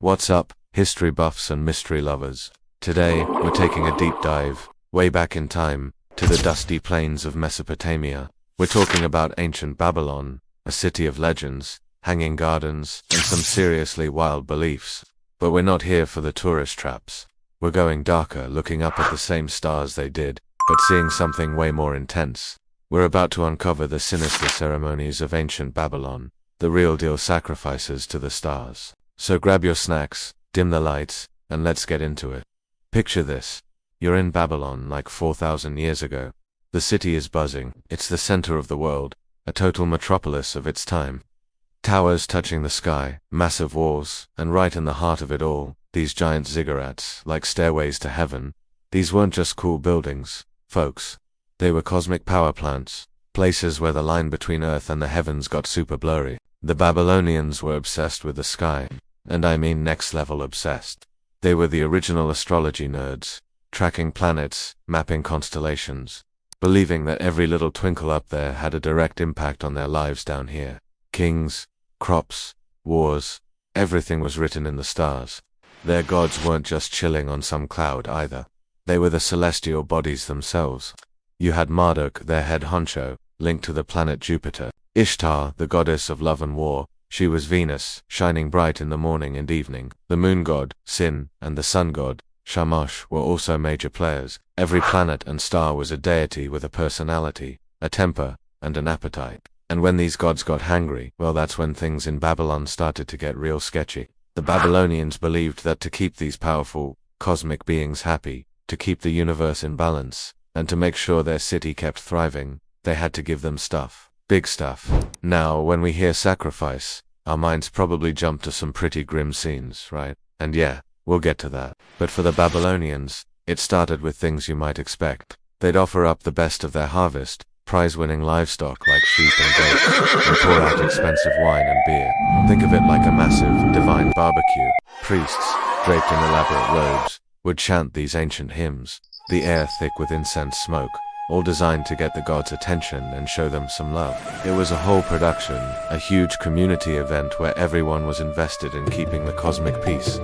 What's up, history buffs and mystery lovers? Today, we're taking a deep dive, way back in time, to the dusty plains of Mesopotamia. We're talking about ancient Babylon, a city of legends, hanging gardens, and some seriously wild beliefs. But we're not here for the tourist traps. We're going darker, looking up at the same stars they did, but seeing something way more intense. We're about to uncover the sinister ceremonies of ancient Babylon, the real deal sacrifices to the stars. So grab your snacks, dim the lights, and let's get into it. Picture this. You're in Babylon like 4,000 years ago. The city is buzzing, it's the center of the world, a total metropolis of its time. Towers touching the sky, massive walls, and right in the heart of it all, these giant ziggurats, like stairways to heaven. These weren't just cool buildings, folks. They were cosmic power plants, places where the line between Earth and the heavens got super blurry. The Babylonians were obsessed with the sky, and I mean next level obsessed. They were the original astrology nerds, tracking planets, mapping constellations, believing that every little twinkle up there had a direct impact on their lives down here. Kings, crops, wars, everything was written in the stars. Their gods weren't just chilling on some cloud either. They were the celestial bodies themselves. You had Marduk, their head honcho, linked to the planet Jupiter. Ishtar, the goddess of love and war, she was Venus, shining bright in the morning and evening. The moon god, Sin, and the sun god, Shamash, were also major players. Every planet and star was a deity with a personality, a temper, and an appetite. And when these gods got hangry, well, that's when things in Babylon started to get real sketchy. The Babylonians believed that to keep these powerful, cosmic beings happy, to keep the universe in balance, and to make sure their city kept thriving, they had to give them stuff. Big stuff. Now, when we hear sacrifice, our minds probably jump to some pretty grim scenes, right? And yeah, we'll get to that. But for the Babylonians, it started with things you might expect. They'd offer up the best of their harvest, prize-winning livestock like sheep and goats, and pour out expensive wine and beer. Think of it like a massive, divine barbecue. Priests, draped in elaborate robes, would chant these ancient hymns, the air thick with incense smoke, all designed to get the gods' attention and show them some love. It was a whole production, a huge community event where everyone was invested in keeping the cosmic peace.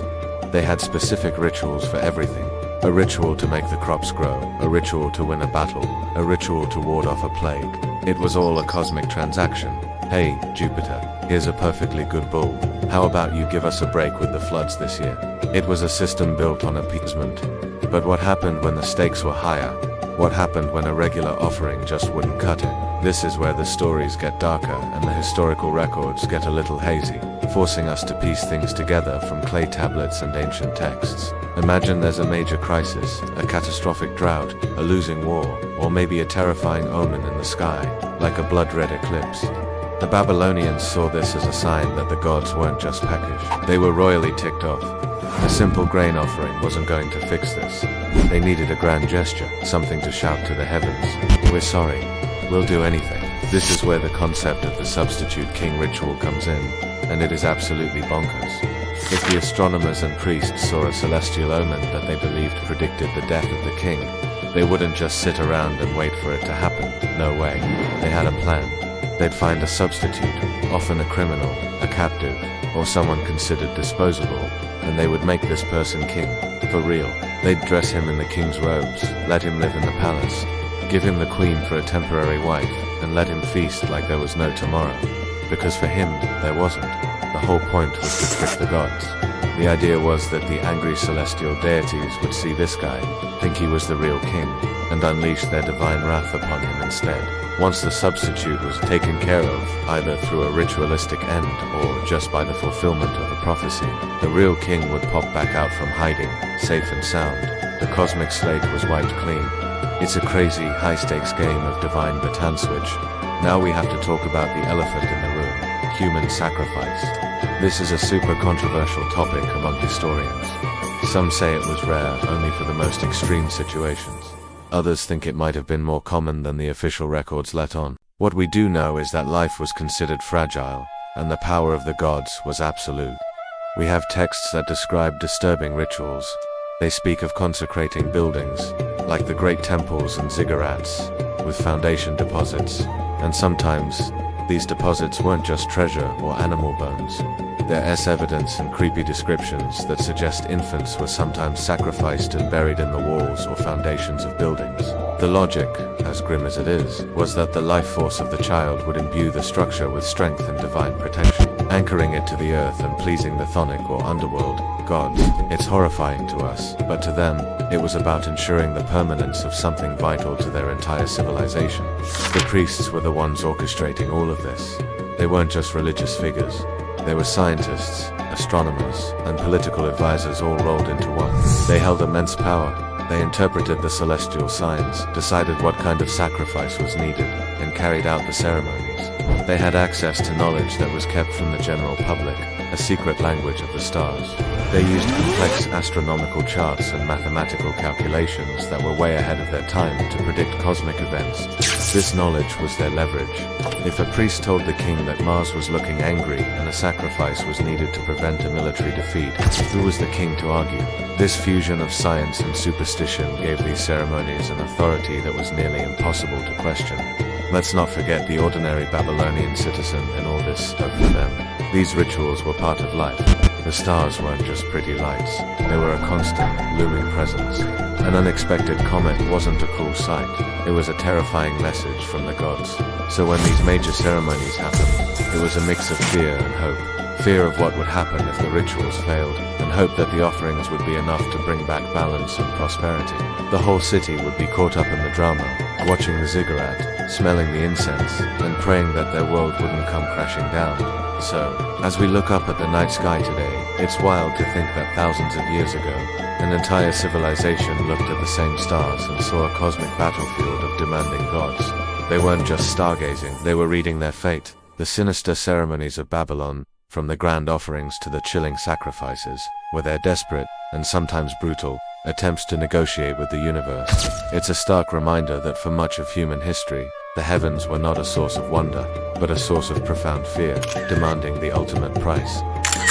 They had specific rituals for everything. A ritual to make the crops grow, a ritual to win a battle, a ritual to ward off a plague. It was all a cosmic transaction. Hey, Jupiter, here's a perfectly good bull. How about you give us a break with the floods this year? It was a system built on appeasement. But what happened when the stakes were higher? What happened when a regular offering just wouldn't cut it? This is where the stories get darker and the historical records get a little hazy, forcing us to piece things together from clay tablets and ancient texts. Imagine there's a major crisis, a catastrophic drought, a losing war, or maybe a terrifying omen in the sky, like a blood-red eclipse. The Babylonians saw this as a sign that the gods weren't just peckish. They were royally ticked off. A simple grain offering wasn't going to fix this. They needed a grand gesture, something to shout to the heavens. We're sorry. We'll do anything. This is where the concept of the substitute king ritual comes in, and it is absolutely bonkers. If the astronomers and priests saw a celestial omen that they believed predicted the death of the king, they wouldn't just sit around and wait for it to happen. No way. They had a plan. They'd find a substitute, often a criminal, a captive, or someone considered disposable, and they would make this person king, for real. They'd dress him in the king's robes, let him live in the palace, give him the queen for a temporary wife, and let him feast like there was no tomorrow. Because for him, there wasn't. The whole point was to trick the gods. The idea was that the angry celestial deities would see this guy, think he was the real king, and unleash their divine wrath upon him instead. Once the substitute was taken care of, either through a ritualistic end or just by the fulfillment of a prophecy, the real king would pop back out from hiding, safe and sound. The cosmic slate was wiped clean. It's a crazy, high-stakes game of divine baton switch. Now we have to talk about the elephant in the room, human sacrifice. This is a super controversial topic among historians. Some say it was rare only for the most extreme situations. Others think it might have been more common than the official records let on. What we do know is that life was considered fragile, and the power of the gods was absolute. We have texts that describe disturbing rituals. They speak of consecrating buildings, like the great temples and ziggurats, with foundation deposits, and sometimes, these deposits weren't just treasure or animal bones. There's evidence and creepy descriptions that suggest infants were sometimes sacrificed and buried in the walls or foundations of buildings. The logic, as grim as it is, was that the life force of the child would imbue the structure with strength and divine protection, anchoring it to the earth and pleasing the chthonic or underworld gods. It's horrifying to us, but to them, it was about ensuring the permanence of something vital to their entire civilization. The priests were the ones orchestrating all of this. They weren't just religious figures. They were scientists, astronomers, and political advisors all rolled into one. They held immense power. They interpreted the celestial signs, decided what kind of sacrifice was needed, and carried out the ceremonies. They had access to knowledge that was kept from the general public, a secret language of the stars. They used complex astronomical charts and mathematical calculations that were way ahead of their time to predict cosmic events. This knowledge was their leverage. If a priest told the king that Mars was looking angry and a sacrifice was needed to prevent a military defeat, who was the king to argue? This fusion of science and superstition gave these ceremonies an authority that was nearly impossible to question. Let's not forget the ordinary Babylonian citizen and all this stuff for them. These rituals were part of life. The stars weren't just pretty lights, they were a constant, looming presence. An unexpected comet wasn't a cool sight, it was a terrifying message from the gods. So when these major ceremonies happened, it was a mix of fear and hope. Fear of what would happen if the rituals failed, and hope that the offerings would be enough to bring back balance and prosperity. The whole city would be caught up in the drama, watching the ziggurat, smelling the incense, and praying that their world wouldn't come crashing down. So, as we look up at the night sky today, it's wild to think that thousands of years ago, an entire civilization looked at the same stars and saw a cosmic battlefield of demanding gods. They weren't just stargazing, they were reading their fate. The sinister ceremonies of Babylon, from the grand offerings to the chilling sacrifices, were their desperate, and sometimes brutal, attempts to negotiate with the universe. It's a stark reminder that for much of human history, the heavens were not a source of wonder, but a source of profound fear, demanding the ultimate price.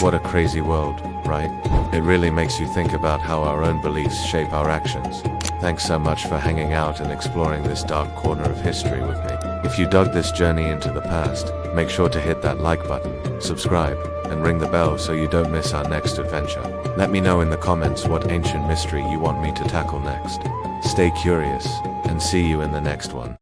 What a crazy world, right? It really makes you think about how our own beliefs shape our actions. Thanks so much for hanging out and exploring this dark corner of history with me. If you dug this journey into the past, make sure to hit that like button, subscribe, and ring the bell so you don't miss our next adventure. Let me know in the comments what ancient mystery you want me to tackle next. Stay curious, and see you in the next one.